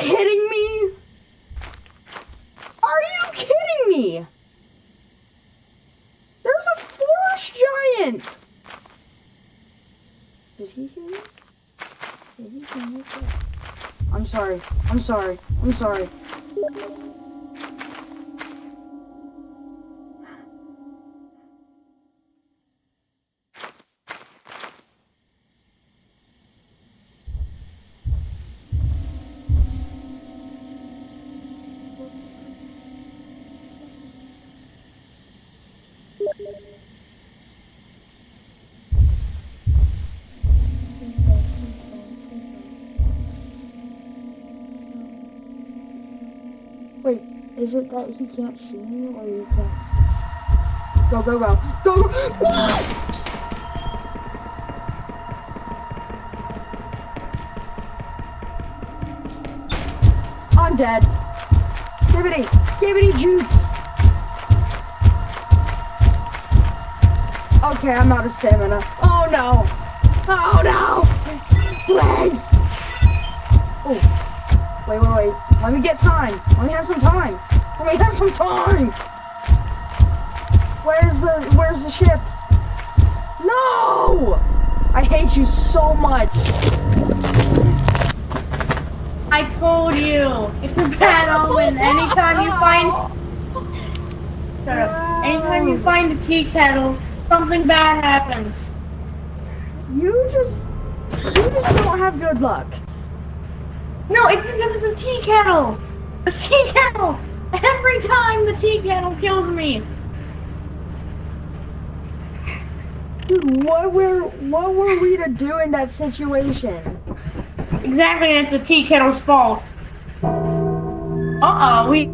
kidding me? Are you kidding me? There's a forest giant! Did he hear me? Did he hear me? I'm sorry. I'm sorry. I'm sorry. Wait, is it that he can't see me or he can't? Go, go, go. Go, go. I'm dead. Skibbity, skibbity jukes. Okay, I'm out of stamina. Oh no. Oh no. Please. Oh. Wait, wait, wait. Let me get time. Let me have some time. Let me have some time. Where's the ship? No! I hate you so much. I told you. It's a bad omen. Anytime you find a tea kettle, something bad happens. You just don't have good luck. No, it's because it's a tea kettle. A tea kettle. Every time the tea kettle kills me. Dude, what were we to do in that situation? Exactly, it's the tea kettle's fault. We